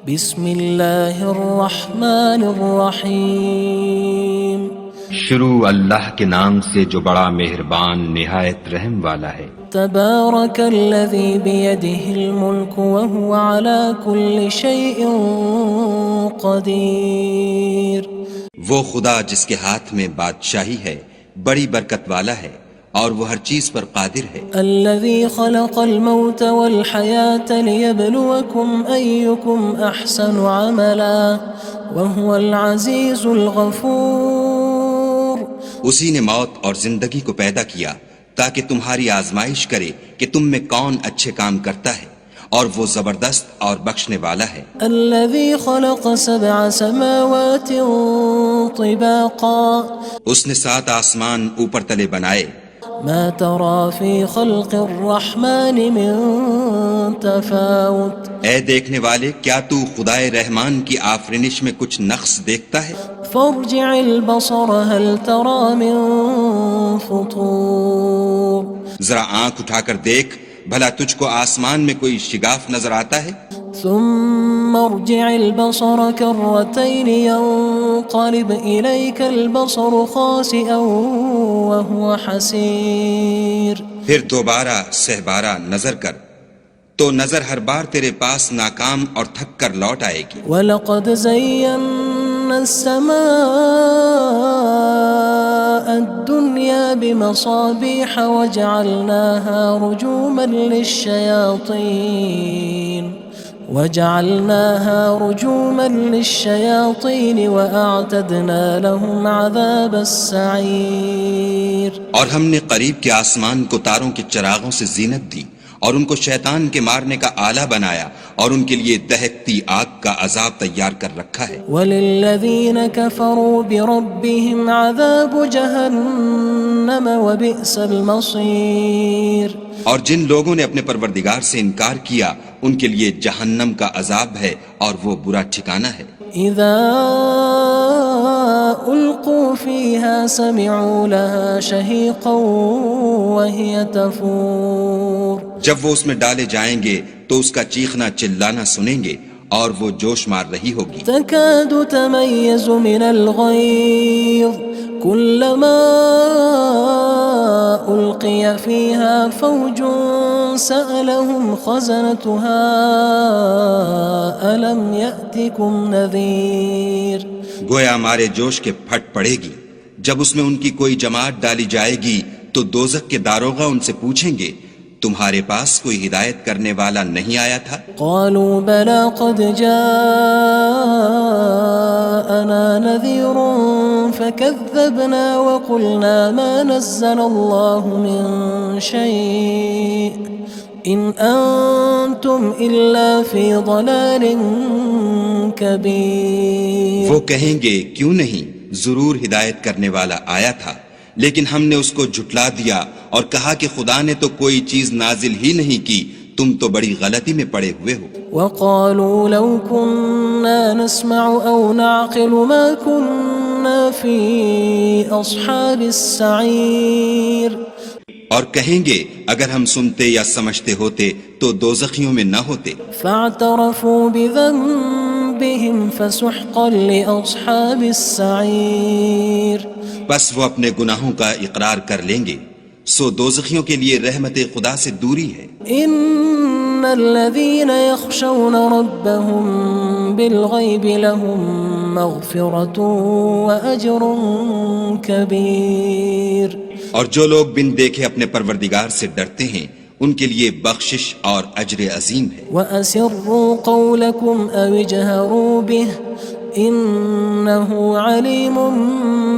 بسم اللہ الرحمن الرحیم شروع اللہ کے نام سے جو بڑا مہربان نہایت رحم والا ہے۔ تبارک الذی بیدہ الملک وہو علی کل شیء قدیر۔ وہ خدا جس کے ہاتھ میں بادشاہی ہے بڑی برکت والا ہے اور وہ ہر چیز پر قادر ہے۔ الذي خلق الموت والحياة ليبلوكم أيكم أحسن عملا وهو العزيز الغفور۔ اسی نے موت اور زندگی کو پیدا کیا تاکہ تمہاری آزمائش کرے کہ تم میں کون اچھے کام کرتا ہے، اور وہ زبردست اور بخشنے والا ہے۔ الذي خلق 7 سماوات طباقا۔ اس نے 7 آسمان اوپر تلے بنائے۔ ما ترى في خلق الرحمن من تفاوت۔ اے دیکھنے والے، کیا تو خدائے رحمان کی آفرینش میں کچھ نقص دیکھتا ہے؟ فارجع البصر هل ترى من فطور۔ ذرا آنکھ اٹھا کر دیکھ، بھلا تجھ کو آسمان میں کوئی شگاف نظر آتا ہے؟ ثم ارجع البصر كرتين ينقلب إليك البصر خاسئا وهو حسير۔ پھر دوبارہ سہبارہ نظر کر تو نظر ہر بار تیرے پاس ناکام اور تھک کر لوٹ آئے گی۔ وَلَقَدْ زَيَّنَّا السَّمَاءَ الدُّنْيَا بِمَصَابِيحَ وَجَعَلْنَاهَا رُجُومًا لِلشَّيَاطِينِ وَأَعْتَدْنَا لَهُمْ عَذَابَ السَّعِيرِ۔ اور ہم نے قریب کے آسمان کو تاروں کے چراغوں سے زینت دی اور ان کو شیطان کے مارنے کا آلہ بنایا، اور ان کے لیے دہکتی آگ کا عذاب تیار کر رکھا ہے۔ وَلِلَّذِينَ كَفَرُوا بِرَبِّهِمْ عَذَابُ جَهَنَّمَ وَبِئْسَ الْمَصِيرُ۔ اور جن لوگوں نے اپنے پروردگار سے انکار کیا ان کے لیے جہنم کا عذاب ہے اور وہ برا ٹھکانہ ہے۔ اذا القوا فيها سمعوا لها شهيقا وهي تفور۔ جب وہ اس میں ڈالے جائیں گے تو اس کا چیخنا چلانا سنیں گے اور وہ جوش مار رہی ہوگی۔ تكاد تميز من الغيظ كلما ألقي فيها فوج سألهم خزنتها ألم يأتكم نذير۔ گویا مارے جوش کے پھٹ پڑے گی۔ جب اس میں ان کی کوئی جماعت ڈالی جائے گی تو دوزخ کے داروغہ ان سے پوچھیں گے تمہارے پاس کوئی ہدایت کرنے والا نہیں آیا تھا؟ قالوا بلى قد جاءنا نذير فكذبنا وقلنا ما نزل الله من شيء إن أنتم إلا في ضلال كبير۔ وہ کہیں گے کیوں نہیں، ضرور ہدایت کرنے والا آیا تھا، لیکن ہم نے اس کو جھٹلا دیا اور کہا کہ خدا نے تو کوئی چیز نازل ہی نہیں کی، تم تو بڑی غلطی میں پڑے ہوئے ہو۔ وقالوا لو كنا نسمع أو نعقل ما كنا في أصحاب السعير۔ اور کہیں گے اگر ہم سنتے یا سمجھتے ہوتے تو دوزخیوں میں نہ ہوتے۔ فاعترفوا بذنبهم فسحقا لأصحاب السعير۔ بس وہ اپنے گناہوں کا اقرار کر لیں گے، سو دوزخیوں کے لیے رحمت خدا سے دوری ہے۔ ان الذين يخشون ربهم بالغيب لهم مغفرة وأجر كبير۔ اور جو لوگ بن دیکھے اپنے پروردگار سے ڈرتے ہیں ان کے لیے بخشش اور اجر عظیم ہے۔ وَأَسِرُّوا قَوْلَكُمْ أَوِ اجْهَرُوا بِهِ إِنَّهُ عَلِيمٌ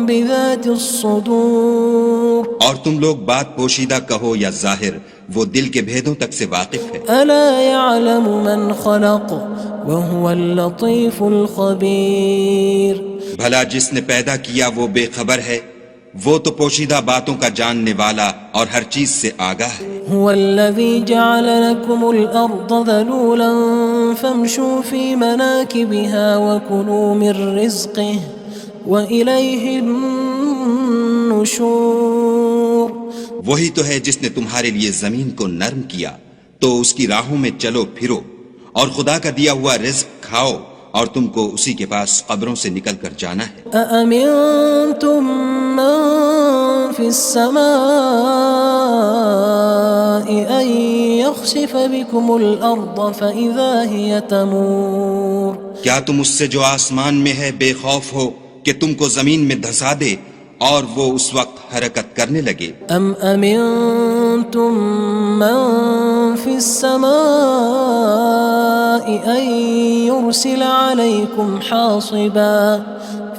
بِذَاتِ الصُّدُورِ۔ اور تم لوگ بات پوشیدہ کہو یا ظاہر، وہ دل کے بھیدوں تک سے واقف ہے۔ أَلَا يَعْلَمُ مَنْ خَلَقَ وَهُوَ اللَّطِيفُ الْخَبِيرُ۔ بھلا جس نے پیدا کیا وہ بے خبر ہے، وہ تو پوشیدہ باتوں کا جاننے والا اور ہر چیز سے آگاہ ہے۔ هو الذي جعل لكم الأرض ذلولا فامشوا في مناكبها وكلوا من رزقه وإليه النشور۔ وہی تو ہے جس نے تمہارے لیے زمین کو نرم کیا تو اس کی راہوں میں چلو پھرو اور خدا کا دیا ہوا رزق کھاؤ اور تم کو اسی کے پاس قبروں سے نکل کر جانا ہے۔ أأمنتم من في السماء أن يخسف بكم الأرض فإذا هي تمور کیا تم اس سے جو آسمان میں ہے بے خوف ہو کہ تم کو زمین میں دھسا دے اور وہ اس وقت حرکت کرنے لگے؟ أم أمنتم من في السماء أن يرسل عليكم حاصبا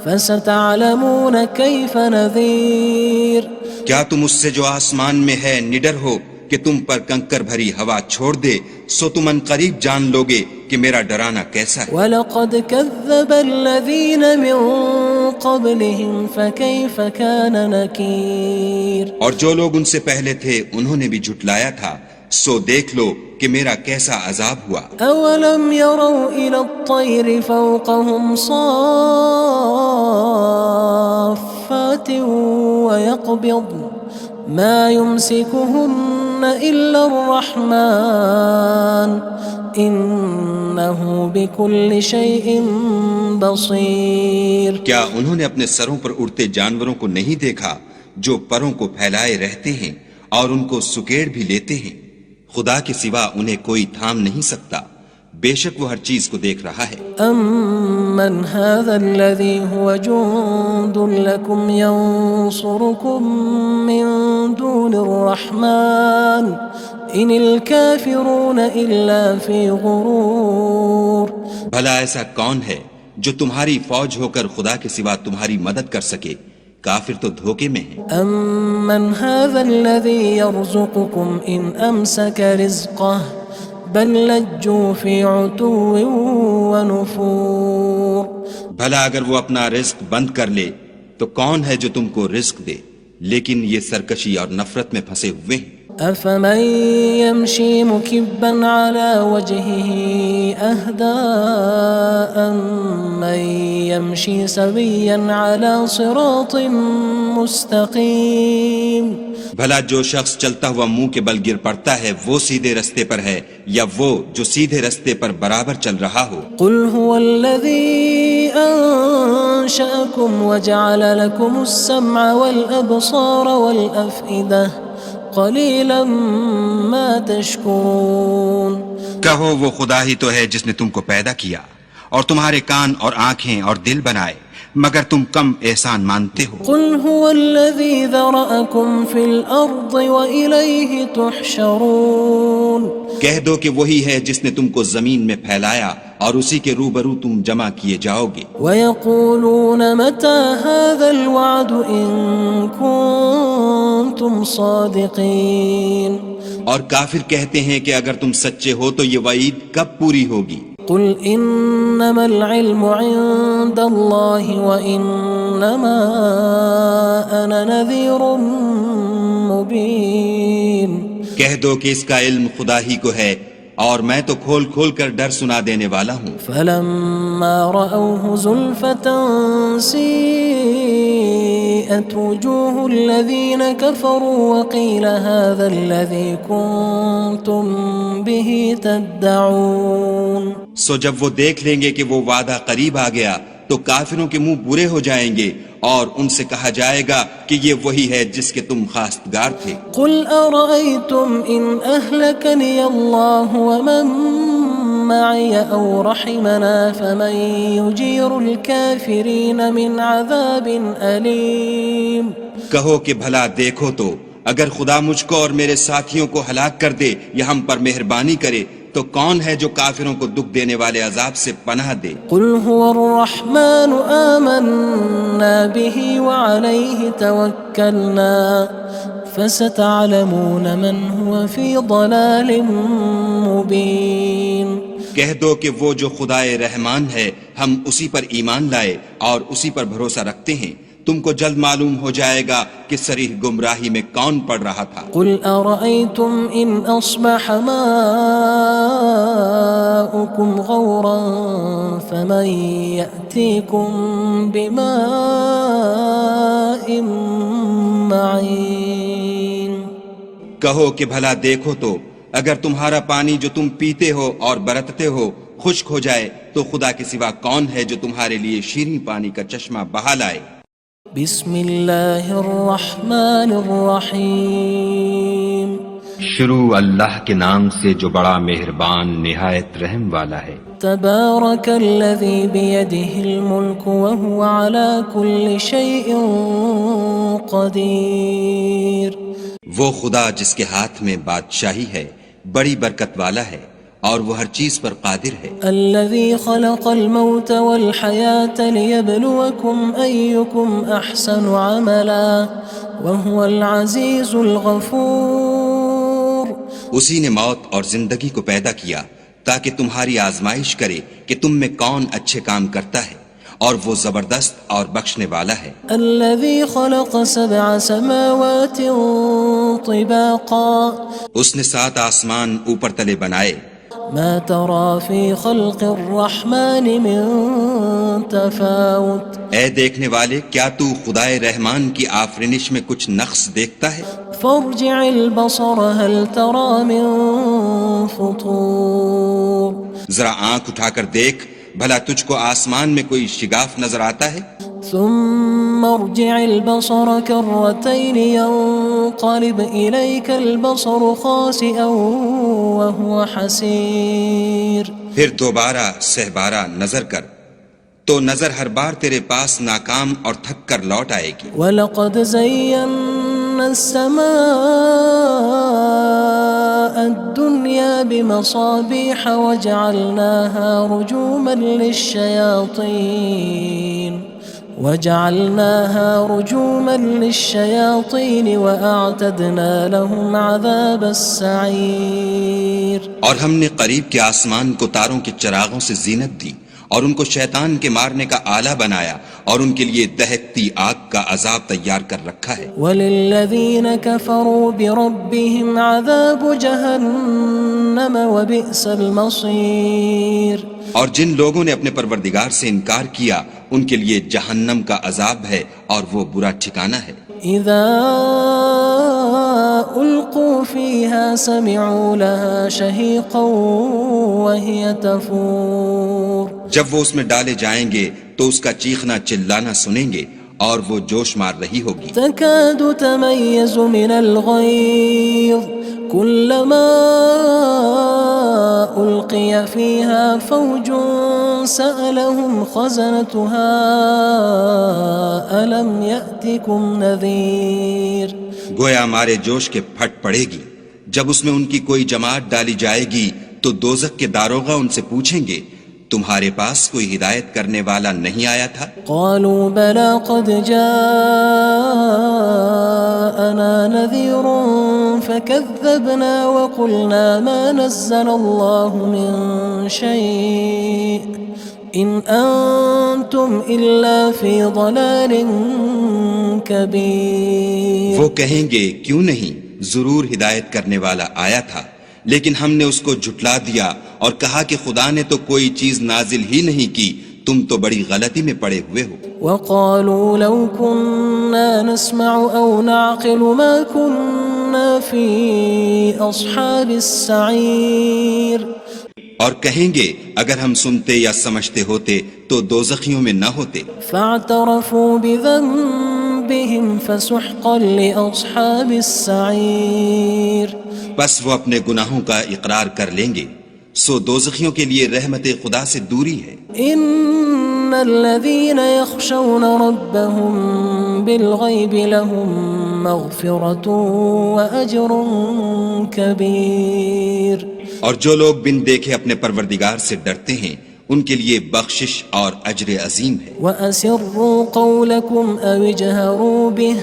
فستعلمون كيف نذير کیا تم اس سے جو آسمان میں ہے نڈر ہو کہ تم پر کنکر بھری ہوا چھوڑ دے، سو تم ان قریب جان لوگے کہ میرا ڈرانا کیسا ہے۔ وَلَقَدْ كَذَّبَ الَّذِينَ مِن قَبْلِهِمْ فَكَيْفَ كَانَ نَكِيرٌ اور جو لوگ ان سے پہلے تھے انہوں نے بھی جھٹلایا تھا، سو دیکھ لو کہ میرا کیسا عذاب ہوا۔ أَوَلَمْ يَرَوْا إِلَى الطَّيْرِ فَوْقَهُمْ صَافَّاتٍ وَيَقْبِضْنَ مَا يُمْسِكُهُنَّ إِلَّا الرَّحْمَنُ إِنَّهُ بِكُلِّ شَيْءٍ بَصِيرٌ کیا انہوں نے اپنے سروں پر اڑتے جانوروں کو نہیں دیکھا جو پروں کو پھیلائے رہتے ہیں اور ان کو سکیڑ بھی لیتے ہیں؟ خدا کے سوا انہیں کوئی تھام نہیں سکتا، بے شک وہ ہر چیز کو دیکھ رہا ہے۔ أَمَّنْ هَذَا الَّذِي هُوَ جُندٌ لَكُمْ يَنصُرُكُم مِّن دُونِ الرَّحْمَنِ إِنِ الْكَافِرُونَ إِلَّا فِي غُرُورٍ بھلا ایسا کون ہے جو تمہاری فوج ہو کر خدا کے سوا تمہاری مدد کر سکے؟ کافر تو دھوکے میں ہیں۔ أَمَّنْ هَذَا الَّذِي يَرْزُقُكُمْ إِنْ أَمْسَكَ رِزْقَهُ بَلْ لَجُّوا فِي عُتُوٍّ وَنُفُورٍ بھلا اگر وہ اپنا رزق بند کر لے تو کون ہے جو تم کو رزق دے؟ لیکن یہ سرکشی اور نفرت میں پھنسے ہوئے ہیں۔ أَفَمَن يَمْشِي مُكِبًّا عَلَى وَجْهِهِ أَهْدَىٰ أَمَّن يَمْشِي سَوِيًّا عَلَى صِرَاطٍ مُّسْتَقِيمٍ بھلا جو شخص چلتا ہوا منہ کے بل گر پڑتا ہے وہ سیدھے رستے پر ہے یا وہ جو سیدھے رستے پر برابر چل رہا ہو؟ قُلْ هُوَ الَّذِي أَنشَأَكُمْ وَجَعَلَ لَكُمُ السَّمْعَ وَالْأَبْصَارَ وَالْأَفْئِدَةَ قَلِيلًا مَا تَشْكُرُونَ کہو وہ خدا ہی تو ہے جس نے تم کو پیدا کیا اور تمہارے کان اور آنکھیں اور دل بنائے، مگر تم کم احسان مانتے ہو۔ قُلْ هُوَ الَّذِي ذَرَأَكُمْ فِي الْأَرْضِ وَإِلَيْهِ تُحْشَرُونَ کہہ دو کہ وہی ہے جس نے تم کو زمین میں پھیلایا اور اسی کے روبرو تم جمع کیے جاؤ گے۔ وَيَقُولُونَ مَتَى هَذَا الْوَعْدُ إِن كُنتُمْ صَادِقِينَ اور کافر کہتے ہیں کہ اگر تم سچے ہو تو یہ وعید کب پوری ہوگی؟ قُلْ إِنَّمَا الْعِلْمُ عِندَ اللَّهِ وَإِنَّمَا أَنَا نَذِيرٌ مُّبِينٌ کہہ دو کہ اس کا علم خدا ہی کو ہے اور میں تو کھول کھول کر ڈر سنا دینے والا ہوں۔ فَلَمَّا رَأَوْهُ زُلْفَةً سِيئَتْ وُجُوهُ الَّذِينَ كَفَرُوا وَقِيلَ هَذَا الَّذِي كُنتُم بِهِ تَدَّعُونَ سو جب وہ دیکھ لیں گے کہ وہ وعدہ قریب آ گیا تو کافروں کے منہ برے ہو جائیں گے اور ان سے کہا جائے گا کہ یہ وہی ہے جس کے تم خواستگار تھے۔ قُلْ أَرَأَيْتُمْ إِنْ أَهْلَكَنِيَ اللَّهُ وَمَن مَّعِيَ أَوْ رَحِمَنَا فَمَن يُجِيرُ الْكَافِرِينَ مِنْ عَذَابٍ أَلِيمٍ کہو کہ بھلا دیکھو تو اگر خدا مجھ کو اور میرے ساتھیوں کو ہلاک کر دے یا ہم پر مہربانی کرے تو کون ہے جو کافروں کو دکھ دینے والے عذاب سے پناہ دے؟ قُلْ هُوَ الرَّحْمَنُ آمَنَّا بِهِ وَعَلَيْهِ تَوَكَّلْنَا فَسَتَعْلَمُونَ مَنْ هُوَ فِي ضَلَالٍ مُّبِينٍ کہہ دو کہ وہ جو خدائے رحمان ہے ہم اسی پر ایمان لائے اور اسی پر بھروسہ رکھتے ہیں، تم کو جلد معلوم ہو جائے گا کہ صریح گمراہی میں کون پڑ رہا تھا۔ قُلْ أَرَأَيْتُمْ إِنْ أَصْبَحَ مَاؤُكُمْ غَوْرًا فَمَن يَأْتِيكُم بِمَاءٍ مَّعِينٍ کہو کہ بھلا دیکھو تو اگر تمہارا پانی جو تم پیتے ہو اور برتتے ہو خشک ہو جائے تو خدا کے سوا کون ہے جو تمہارے لیے شیریں پانی کا چشمہ بہا لائے؟ بسم اللہ الرحمن الرحیم شروع اللہ کے نام سے جو بڑا مہربان نہایت رحم والا ہے۔ تبارک الذی بیدہ الملک وہو علی کل شیء قدیر۔ وہ خدا جس کے ہاتھ میں بادشاہی ہے بڑی برکت والا ہے اور وہ ہر چیز پر قادر ہے۔ الذي خلق الموت والحياة ليبلوكم أيكم أحسن عملا وهو العزيز الغفور۔ اسی نے موت اور زندگی کو پیدا کیا تاکہ تمہاری آزمائش کرے کہ تم میں کون اچھے کام کرتا ہے، اور وہ زبردست اور بخشنے والا ہے۔ الذي خلق 7 سماوات طباقا۔ اس نے 7 آسمان اوپر تلے بنائے۔ ما ترى في خلق الرحمن من تفاوت۔ اے دیکھنے والے، کیا تو خدائے رحمان کی آفرینش میں کچھ نقص دیکھتا ہے؟ فارجع البصر هل ترى من فطور۔ ذرا آنکھ اٹھا کر دیکھ، بھلا تجھ کو آسمان میں کوئی شگاف نظر آتا ہے؟ ثم ارجع البصر كرتين ينقلب إليك البصر خاسئا وهو حسير۔ پھر دوبارہ سہبارہ نظر کر تو نظر ہر بار تیرے پاس ناکام اور تھک کر لوٹ آئے گی۔ وَلَقَدْ زَيَّنَّا السَّمَاءَ الدُّنْيَا بِمَصَابِيحَ وَجَعَلْنَاهَا رُجُومًا لِلشَّيَاطِينِ وَأَعْتَدْنَا لَهُمْ عَذَابَ السَّعِيرِ۔ اور ہم نے قریب کے آسمان کو تاروں کے چراغوں سے زینت دی اور ان کو شیطان کے مارنے کا آلہ بنایا اور ان کے لیے دہکتی آگ کا عذاب تیار کر رکھا ہے۔ وَلِلَّذِينَ كَفَرُوا بِرَبِّهِمْ عَذَابُ جَهَنَّمَ وَبِئْسَ الْمَصِيرُ۔ اور جن لوگوں نے اپنے پروردگار سے انکار کیا ان کے لیے جہنم کا عذاب ہے اور وہ برا ٹھکانہ ہے۔ اذا القوا فيها سمعوا لها شهيقا وهي تفور۔ جب وہ اس میں ڈالے جائیں گے تو اس کا چیخنا چلانا سنیں گے اور وہ جوش مار رہی ہوگی۔ تكاد تميز من الغيظ كلما ألقي فيها فوج سألهم خزنتها ألم يأتكم نذير۔ گویا مارے جوش کے پھٹ پڑے گی۔ جب اس میں ان کی کوئی جماعت ڈالی جائے گی تو دوزخ کے داروغہ ان سے پوچھیں گے تمہارے پاس کوئی ہدایت کرنے والا نہیں آیا تھا؟ قالوا بلى قد جاءنا نذير فكذبنا وقلنا ما نزل الله من شيء إن أنتم إلا في ضلال كبير۔ وہ کہیں گے کیوں نہیں، ضرور ہدایت کرنے والا آیا تھا، لیکن ہم نے اس کو جھٹلا دیا اور کہا کہ خدا نے تو کوئی چیز نازل ہی نہیں کی، تم تو بڑی غلطی میں پڑے ہوئے ہو۔ وقالوا لو كنا نسمع أو نعقل ما كنا في أصحاب السعير۔ اور کہیں گے اگر ہم سنتے یا سمجھتے ہوتے تو دوزخیوں میں نہ ہوتے۔ فاعترفوا بذنبهم فسحقا لأصحاب السعير۔ بس وہ اپنے گناہوں کا اقرار کر لیں گے، سو دوزخیوں کے لیے رحمت خدا سے دوری ہے۔ ان الذين يخشون ربهم بالغيب لهم مغفرة وأجر كبير۔ اور جو لوگ بن دیکھے اپنے پروردگار سے ڈرتے ہیں ان کے لیے بخشش اور اجر عظیم ہے۔ وَأَسِرُّوا قَوْلَكُمْ أَوِ اجْهَرُوا بِهِ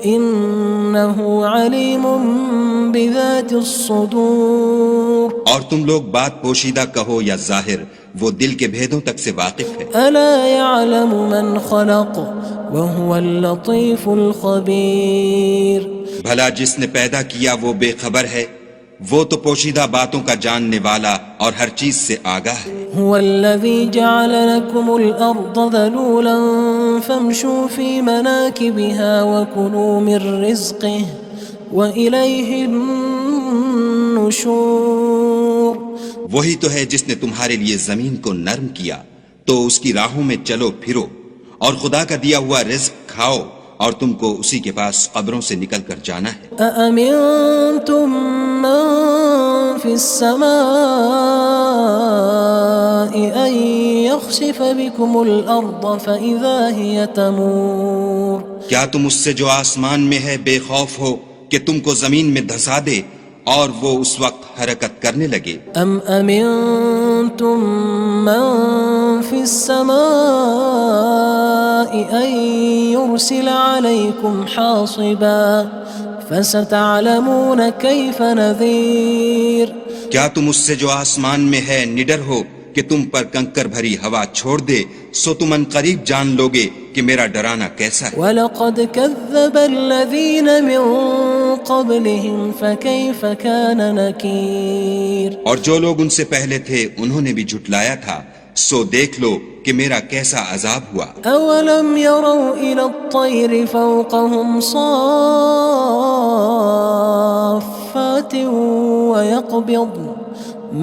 إِنَّهُ عَلِيمٌ بِذَاتِ الصُّدُورِ۔ اور تم لوگ بات پوشیدہ کہو یا ظاہر، وہ دل کے بھیدوں تک سے واقف ہے۔ أَلَا يَعْلَمُ مَنْ خَلَقَ وَهُوَ اللَّطِيفُ الْخَبِيرُ۔ بھلا جس نے پیدا کیا وہ بے خبر ہے، وہ تو پوشیدہ باتوں کا جاننے والا اور ہر چیز سے آگاہ ہے۔ هو الذي جعل لكم الأرض ذلولا فامشوا في مناكبها وكلوا من رزقه وإليه النشور۔ النشور وہی تو ہے جس نے تمہارے لیے زمین کو نرم کیا تو اس کی راہوں میں چلو پھرو، اور خدا کا دیا ہوا رزق کھاؤ، اور تم کو اسی کے پاس قبروں سے نکل کر جانا ہے۔ أأمنتم من في السماء أن يخسف بكم الأرض فإذا هي تمور کیا تم اس سے جو آسمان میں ہے بے خوف ہو کہ تم کو زمین میں دھسا دے اور وہ اس وقت حرکت کرنے لگے؟ أم أمنتم من في السماء أن يرسل عليكم حاصبا فستعلمون كيف نذير کیا تم اس سے جو آسمان میں ہے نڈر ہو کہ تم پر کنکر بھری ہوا چھوڑ دے، سو تم ان قریب جان لوگے کہ میرا ڈرانا کیسا ہے۔ وَلَقَدْ كَذَّبَ الَّذِينَ مِن قَبْلِهِمْ فَكَيْفَ كَانَ نَكِيرٌ اور جو لوگ ان سے پہلے تھے انہوں نے بھی جھٹلایا تھا، سو دیکھ لو کہ میرا کیسا عذاب ہوا۔ أَوَلَمْ يَرَوْا إِلَى الطَّيْرِ فَوْقَهُمْ صَافَّاتٍ وَيَقْبِضْنَ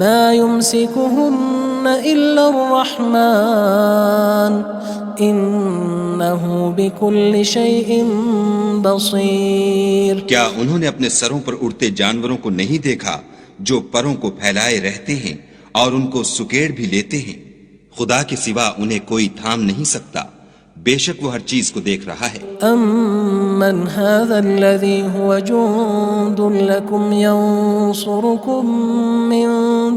مَا يُمْسِكُهُنَّ إِلَّا الرَّحْمَنُ إِنَّهُ بِكُلِّ شَيْءٍ بَصِيرٌ کیا انہوں نے اپنے سروں پر اڑتے جانوروں کو نہیں دیکھا جو پروں کو پھیلائے رہتے ہیں اور ان کو سکیڑ بھی لیتے ہیں؟ خدا کے سوا انہیں کوئی تھام نہیں سکتا، بے شک وہ ہر چیز کو دیکھ رہا ہے۔ أَمَّنْ هَذَا الَّذِي هُوَ جُندٌ لَكُمْ يَنصُرُكُم مِّن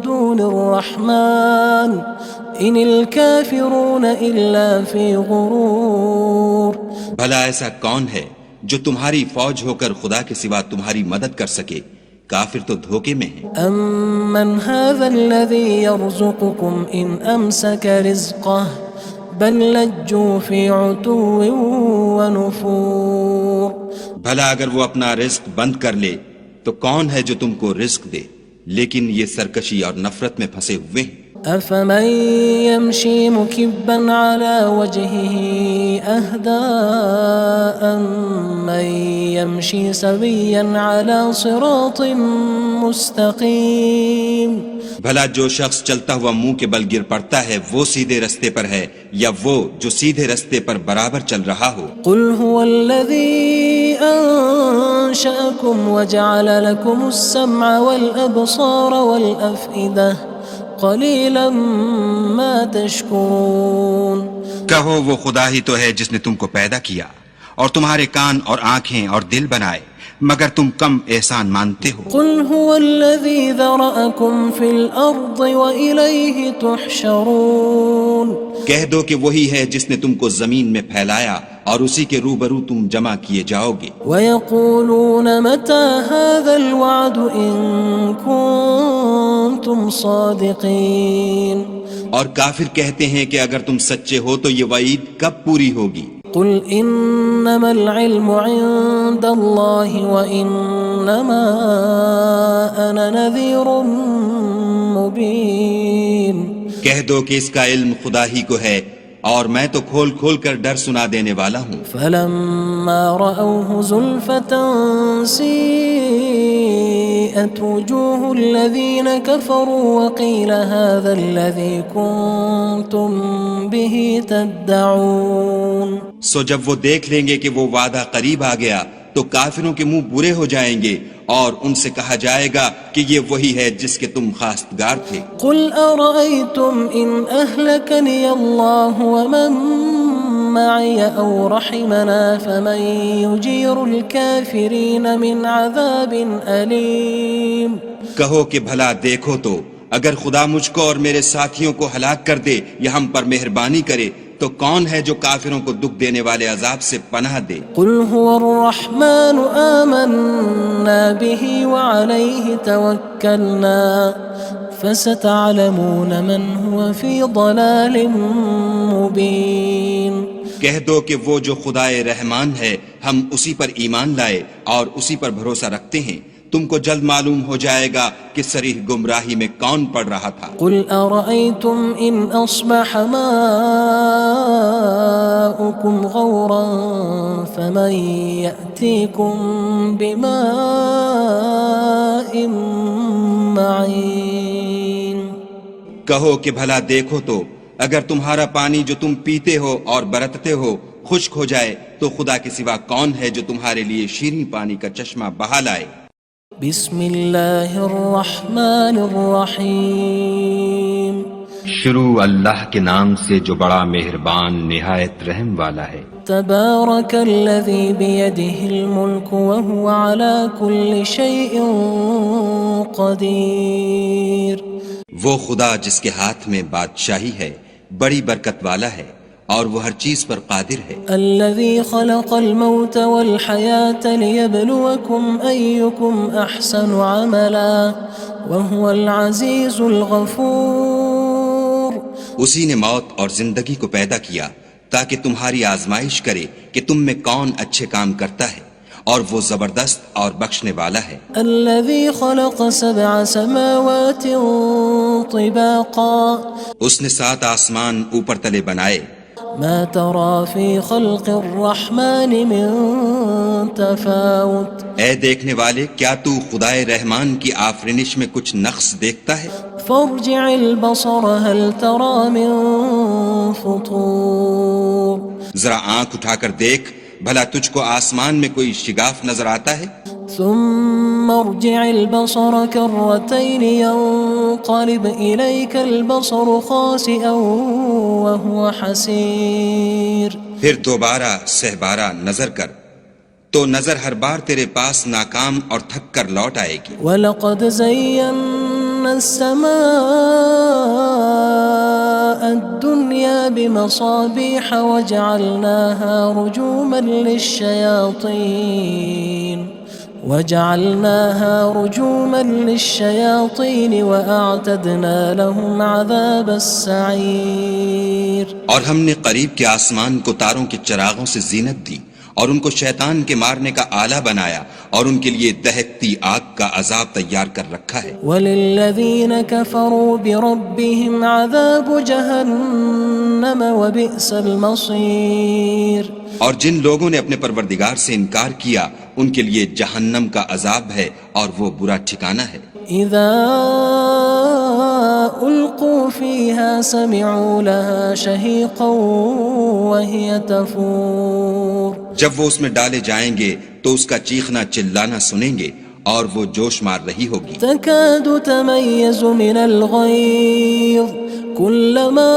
دُونِ الرَّحْمَنِ إِنِ الْكَافِرُونَ إِلَّا فِي غُرُورٍ بھلا ایسا کون ہے جو تمہاری فوج ہو کر خدا کے سوا تمہاری مدد کر سکے؟ کافر تو دھوکے میں ہیں۔ أَمَّنْ هَذَا الَّذِي يَرْزُقُكُمْ إِنْ أَمْسَكَ رِزْقَهُ بَلْ لَجُّوا فِي عُتُوٍّ وَنُفُورٍ بھلا اگر وہ اپنا رزق بند کر لے تو کون ہے جو تم کو رزق دے؟ لیکن یہ سرکشی اور نفرت میں پھنسے ہوئے ہیں۔ أَفَمَن يَمْشِي مُكِبًّا عَلَى وَجْهِهِ أَهْدَىٰ أَمَّن يَمْشِي سَوِيًّا عَلَى صِرَاطٍ مُّسْتَقِيمٍ بھلا جو شخص چلتا ہوا منہ کے بل گر پڑتا ہے وہ سیدھے رستے پر ہے یا وہ جو سیدھے رستے پر برابر چل رہا ہو؟ قُلْ هُوَ الَّذِي أَنشَأَكُمْ وَجَعَلَ لَكُمُ السَّمْعَ وَالْأَبْصَارَ وَالْأَفْئِدَةَ قَلِيلًا مَا تَشْكُرُونَ کہو وہ خدا ہی تو ہے جس نے تم کو پیدا کیا اور تمہارے کان اور آنکھیں اور دل بنائے، مگر تم کم احسان مانتے ہو۔ قُلْ هُوَ الَّذِي ذَرَأَكُمْ فِي الْأَرْضِ وَإِلَيْهِ تُحْشَرُونَ کہہ دو کہ وہی ہے جس نے تم کو زمین میں پھیلایا اور اسی کے روبرو تم جمع کیے جاؤ گے۔ وَيَقُولُونَ مَتَى هَذَا الْوَعْدُ إِن كُنتُمْ صَادِقِينَ اور کافر کہتے ہیں کہ اگر تم سچے ہو تو یہ وعید کب پوری ہوگی؟ قُلْ إِنَّمَا الْعِلْمُ عِندَ اللَّهِ وَإِنَّمَا أَنَا نَذِيرٌ مُّبِينٌ کہہ دو کہ اس کا علم خدا ہی کو ہے اور میں تو کھول کھول کر ڈر سنا دینے والا ہوں۔ فَلَمَّا رَأَوْهُ زُلْفَةً سِيئَتْ وُجُوهُ الَّذِينَ كَفَرُوا وَقِيلَ هَذَا الَّذِي كُنتُم بِهِ تَدَّعُونَ سو جب وہ دیکھ لیں گے کہ وہ وعدہ قریب آ گیا تو کافروں کے منہ برے ہو جائیں گے اور ان سے کہا جائے گا کہ یہ وہی ہے جس کے تم خواستگار تھے۔ قُلْ أَرَأَيْتُمْ إِنْ أَهْلَكَنِيَ اللَّهُ وَمَن مَّعِيَ أَوْ رَحِمَنَا فَمَن يُجِيرُ الْكَافِرِينَ مِنْ عَذَابٍ أَلِيمٍ کہو کہ بھلا دیکھو تو اگر خدا مجھ کو اور میرے ساتھیوں کو ہلاک کر دے یا ہم پر مہربانی کرے تو کون ہے جو کافروں کو دکھ دینے والے عذاب سے پناہ دے؟ قُلْ هُوَ الرَّحْمَنُ آمَنَّا بِهِ وَعَلَيْهِ تَوَكَّلْنَا فَسَتَعْلَمُونَ مَنْ هُوَ فِي ضَلَالٍ مُّبِينٍ کہہ دو کہ وہ جو خدائے رحمان ہے ہم اسی پر ایمان لائے اور اسی پر بھروسہ رکھتے ہیں، تم کو جلد معلوم ہو جائے گا کہ صریح گمراہی میں کون پڑ رہا تھا۔ قُلْ أَرَأَيْتُمْ إِنْ أَصْبَحَ مَاؤُكُمْ غَوْرًا فَمَن يَأْتِيكُم بِمَاءٍ معين کہو کہ بھلا دیکھو تو اگر تمہارا پانی جو تم پیتے ہو اور برتتے ہو خشک ہو جائے تو خدا کے سوا کون ہے جو تمہارے لیے شیریں پانی کا چشمہ بہا لائے؟ بسم اللہ الرحمن الرحیم شروع اللہ کے نام سے جو بڑا مہربان نہایت رحم والا ہے۔ تبارک الذی بیدہ الملک وہو علی کل شیء قدیر، وہ خدا جس کے ہاتھ میں بادشاہی ہے بڑی برکت والا ہے اور وہ ہر چیز پر قادر ہے۔ الذي خلق الموت والحياة ليبلوكم أيكم أحسن عملا وهو العزيز الغفور، اسی نے موت اور زندگی کو پیدا کیا تاکہ تمہاری آزمائش کرے کہ تم میں کون اچھے کام کرتا ہے، اور وہ زبردست اور بخشنے والا ہے۔ الذي خلق 7 سماوات طباقا، اس نے 7 آسمان اوپر تلے بنائے، ما ترى في خلق الرحمن من تفاوت، اے دیکھنے والے کیا تو خدائے رحمان کی آفرینش میں کچھ نقص دیکھتا ہے؟ فارجع البصر هل ترى من فطور، ذرا آنکھ اٹھا کر دیکھ بھلا تجھ کو آسمان میں کوئی شگاف نظر آتا ہے؟ ثم ارجع البصر كرتين ينقلب إليك البصر خاسئا وهو حسير، پھر دوبارہ سہبارہ نظر کر تو نظر ہر بار تیرے پاس ناکام اور تھک کر لوٹ آئے گی۔ وَلَقَدْ زَيَّنَّا السَّمَاءَ الدُّنْيَا بِمَصَابِيحَ وَجَعَلْنَاهَا رُجُومًا لِلشَّيَاطِينِ وَأَعْتَدْنَا لَهُمْ عَذَابَ السَّعِيرِ، اور ہم نے قریب کے آسمان کو تاروں کے چراغوں سے زینت دی اور ان کو شیطان کے مارنے کا آلہ بنایا اور ان کے لیے دہکتی آگ کا عذاب تیار کر رکھا ہے۔ وَلِلَّذِينَ كَفَرُوا بِرَبِّهِمْ عَذَابُ جَهَنَّمَ وَبِئْسَ الْمَصِيرُ، اور جن لوگوں نے اپنے پروردگار سے انکار کیا ان کے لیے جہنم کا عذاب ہے اور وہ برا ٹھکانہ ہے۔ اذا القوا فيها سمعوا لها شهيقا وهي تفور، جب وہ اس میں ڈالے جائیں گے تو اس کا چیخنا چلانا سنیں گے اور وہ جوش مار رہی ہوگی۔ تكاد تميز من الغيظ كلما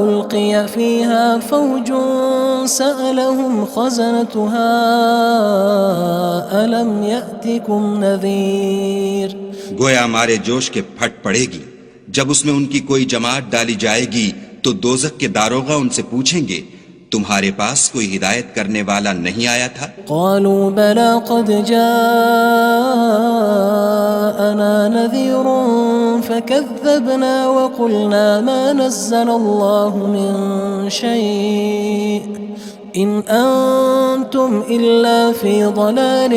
ألقي فيها فوج سألهم خزنتها ألم يأتكم نذير، گویا مارے جوش کے پھٹ پڑے گی جب اس میں ان کی کوئی جماعت ڈالی جائے گی تو دوزخ کے داروغہ ان سے پوچھیں گے تمہارے پاس کوئی ہدایت کرنے والا نہیں آیا تھا؟ قالوا بلى قد جاءنا نذير فكذبنا وقلنا ما نزل الله من شيء إن أنتم إلا في ضلال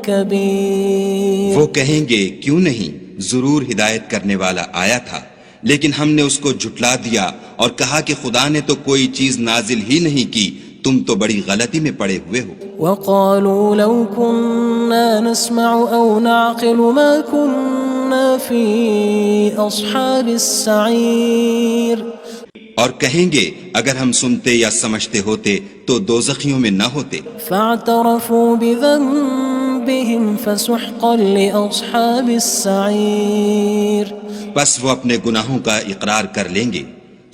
كبير، وہ کہیں گے کیوں نہیں، ضرور ہدایت کرنے والا آیا تھا لیکن ہم نے اس کو جھٹلا دیا اور کہا کہ خدا نے تو کوئی چیز نازل ہی نہیں کی، تم تو بڑی غلطی میں پڑے ہوئے ہو۔ وقالوا لو كنا نسمع أو نعقل ما كنا في أصحاب السعير، اور کہیں گے اگر ہم سنتے یا سمجھتے ہوتے تو دوزخیوں میں نہ ہوتے۔ فاعترفوا بذنبهم فسحقا لأصحاب السعير، بس وہ اپنے گناہوں کا اقرار کر لیں گے،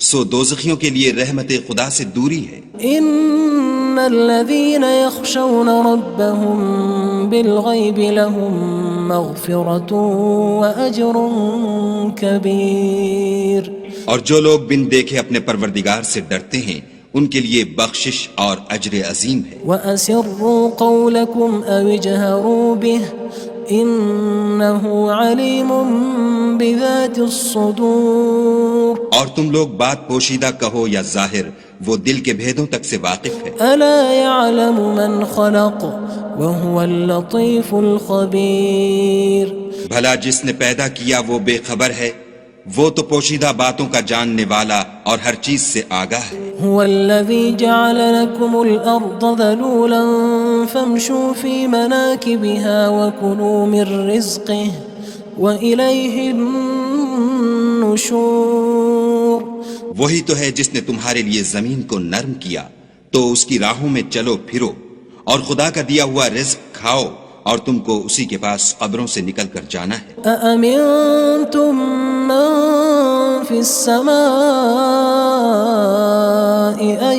سو دوزخیوں کے لیے رحمت خدا سے دوری ہے۔ ان الذين يخشون ربهم بالغيب لهم مغفرة وأجر كبير، اور جو لوگ بن دیکھے اپنے پروردگار سے ڈرتے ہیں ان کے لیے بخشش اور اجر عظیم ہے۔ وأسروا قولكم أو اجهروا به إنه عليم بذات الصدور، اور تم لوگ بات پوشیدہ کہو یا ظاہر، وہ دل کے بھیدوں تک سے واقف ہے۔ ألا يعلم من خلق وهو اللطيف الخبير، بھلا جس نے پیدا کیا وہ بے خبر ہے، وہ تو پوشیدہ باتوں کا جاننے والا اور ہر چیز سے آگاہ ہے۔ هو الذي جعل لكم الأرض ذلولا فامشوا في مناكبها وكلوا من رزقه وإليه النشور. وہی تو ہے جس نے تمہارے لیے زمین کو نرم کیا تو اس کی راہوں میں چلو پھرو اور خدا کا دیا ہوا رزق کھاؤ اور تم کو اسی کے پاس قبروں سے نکل کر جانا ہے. أأمنتم من في السماء أن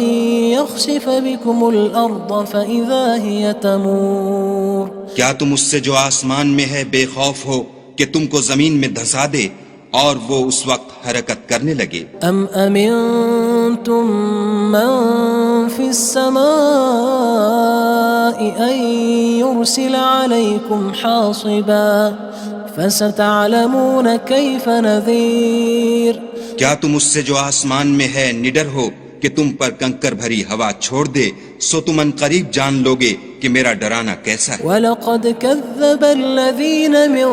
يخسف بكم الأرض فإذا هي تمور. کیا تم اس سے جو آسمان میں ہے بے خوف ہو کہ تم کو زمین میں دھسا دے اور وہ اس وقت حرکت کرنے لگے؟ ام امنتم من في السماء ان يرسل عليكم حاصبا فستعلمون كيف نذير. کیا تم اس سے جو آسمان میں ہے نڈر ہو کہ تم پر کنکر بھری ہوا چھوڑ دے سو تم ان قریب جان لوگے کہ میرا ڈرانا کیسا ہے. وَلَقَدْ كَذَّبَ الَّذِينَ مِن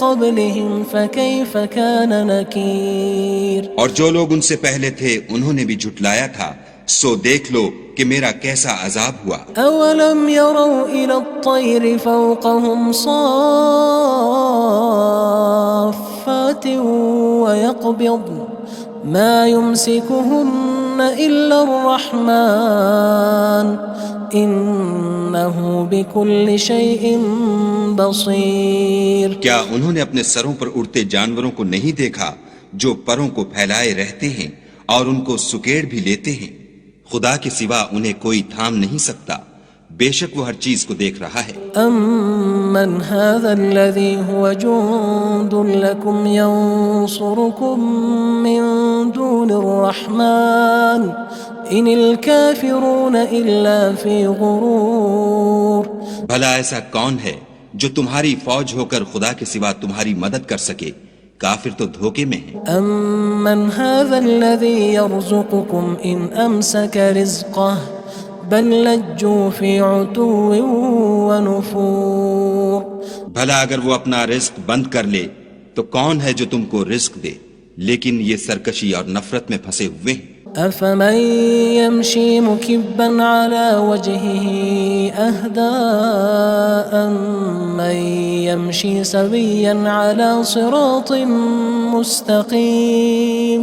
قَبْلِهِمْ فَكَيْفَ كَانَ نَكِيرٌ. اور جو لوگ ان سے پہلے تھے انہوں نے بھی جھٹلایا تھا سو دیکھ لو کہ میرا کیسا عذاب ہوا. أَوَلَمْ يَرَوْا إِلَى الطَّيْرِ فَوْقَهُمْ صَافَّاتٍ وَيَقْبِضْنَ مَا يُمْسِكُهُنَّ إِلَّا الرَّحْمَنُ إِنَّهُ بِكُلِّ شَيْءٍ بَصِيرٌ. کیا انہوں نے اپنے سروں پر اڑتے جانوروں کو نہیں دیکھا جو پروں کو پھیلائے رہتے ہیں اور ان کو سکیڑ بھی لیتے ہیں؟ خدا کے سوا انہیں کوئی تھام نہیں سکتا، بے شک وہ ہر چیز کو دیکھ رہا ہے. أَمَّنْ هَذَا الَّذِي هُوَ جُندٌ لَكُمْ يَنصُرُكُم مِّن دُونِ الرَّحْمَنِ إِنِ الْكَافِرُونَ إِلَّا فِي غُرُورٍ. بھلا ایسا کون ہے جو تمہاری فوج ہو کر خدا کے سوا تمہاری مدد کر سکے؟ کافر تو دھوکے میں ہیں. أَمَّنْ هَذَا الَّذِي يَرْزُقُكُمْ إِنْ أَمْسَكَ رِزْقَهُ بَلْ لَجُّوا فِي عُتُوٍّ وَنُفُورٍ. بھلا اگر وہ اپنا رزق بند کر لے تو کون ہے جو تم کو رزق دے؟ لیکن یہ سرکشی اور نفرت میں پھنسے ہوئے ہیں. أَفَمَن يَمْشِي مُكِبًّا عَلَى وَجْهِهِ أَهْدَىٰ أَمَّن يَمْشِي سَوِيًّا عَلَى صِرَاطٍ مُّسْتَقِيمٍ.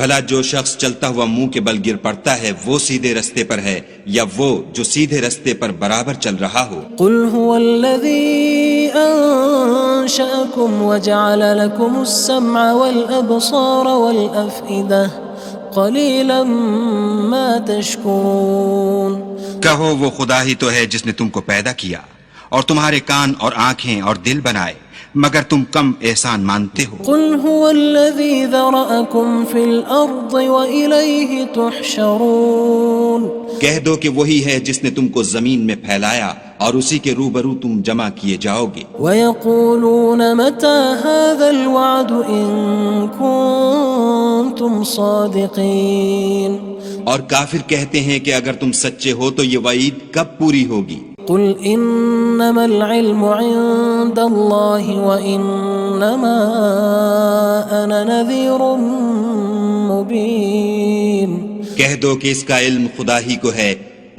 بھلا جو شخص چلتا ہوا منہ کے بل گر پڑتا ہے وہ سیدھے رستے پر ہے یا وہ جو سیدھے رستے پر برابر چل رہا ہو؟ قُلْ هُوَ الَّذِي أَنشَأَكُمْ وَجَعَلَ لَكُمُ السَّمْعَ وَالْأَبْصَارَ وَالْأَفْئِدَةَ قَلِيلًا مَا تَشْكُرُونَ. کہو وہ خدا ہی تو ہے جس نے تم کو پیدا کیا اور تمہارے کان اور آنکھیں اور دل بنائے، مگر تم کم احسان مانتے ہو. قُلْ هُوَ الَّذِي ذَرَأَكُمْ فِي الْأَرْضِ وَإِلَيْهِ تُحْشَرُونَ. کہہ دو کہ وہی ہے جس نے تم کو زمین میں پھیلایا اور اسی کے روبرو تم جمع کیے جاؤ گے. وَيَقُولُونَ مَتَى هَذَا الْوَعْدُ إِن كُنتُمْ صَادِقِينَ. اور کافر کہتے ہیں کہ اگر تم سچے ہو تو یہ وعید کب پوری ہوگی؟ قُلْ إِنَّمَا الْعِلْمُ عِندَ اللَّهِ وَإِنَّمَا أَنَا نَذِيرٌ مُّبِينٌ. کہہ دو کہ اس کا علم خدا ہی کو ہے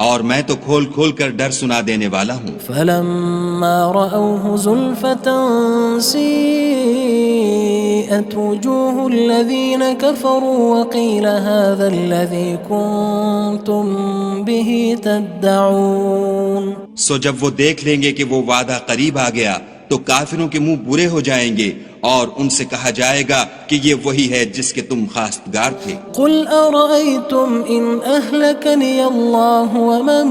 اور میں تو کھول کھول کر ڈر سنا دینے والا ہوں. فَلَمَّا رَأَوْهُ زُلْفَةً سِيئَتْ وُجُوهُ الَّذِينَ كَفَرُوا وَقِيلَ هَذَا الَّذِي كُنتُم بِهِ تَدَّعُونَ. سو جب وہ دیکھ لیں گے کہ وہ وعدہ قریب آ گیا تو کافروں کے منہ برے ہو جائیں گے اور ان سے کہا جائے گا کہ یہ وہی ہے جس کے تم خواستگار تھے. قُلْ أَرَأَيْتُمْ إِنْ أَهْلَكَنِيَ اللَّهُ وَمَن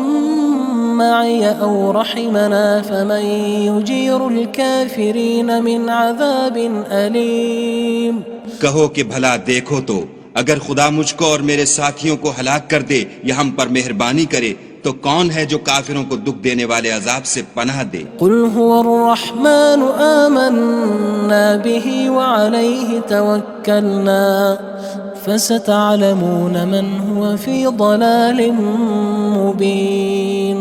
مَّعِيَ أَوْ رَحِمَنَا فَمَن يُجِيرُ الْكَافِرِينَ مِنْ عَذَابٍ أَلِيمٍ. کہو کہ بھلا دیکھو تو اگر خدا مجھ کو اور میرے ساتھیوں کو ہلاک کر دے یا ہم پر مہربانی کرے تو کون ہے جو کافروں کو دکھ دینے والے عذاب سے پناہ دے؟ قُلْ هُوَ الرَّحْمَنُ آمَنَّا بِهِ وَعَلَيْهِ تَوَكَّلْنَا فَسَتَعْلَمُونَ مَنْ هُوَ فِي ضَلَالٍ مُّبِينٍ.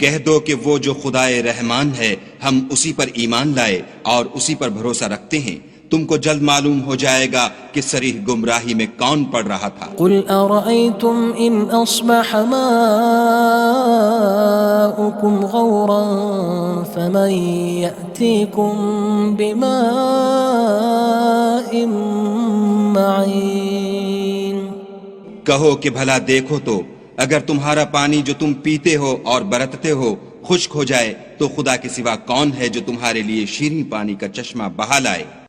کہہ دو کہ وہ جو خدائے رحمان ہے ہم اسی پر ایمان لائے اور اسی پر بھروسہ رکھتے ہیں، تم کو جلد معلوم ہو جائے گا کہ صریح گمراہی میں کون پڑ رہا تھا۔ قل أرأيتم إن أصبح ماؤكم غورا فمن يأتيكم بماء معين۔ کہو کہ بھلا دیکھو تو اگر تمہارا پانی جو تم پیتے ہو اور برتتے ہو خشک ہو جائے تو خدا کے سوا کون ہے جو تمہارے لیے شیریں پانی کا چشمہ بہا لائے۔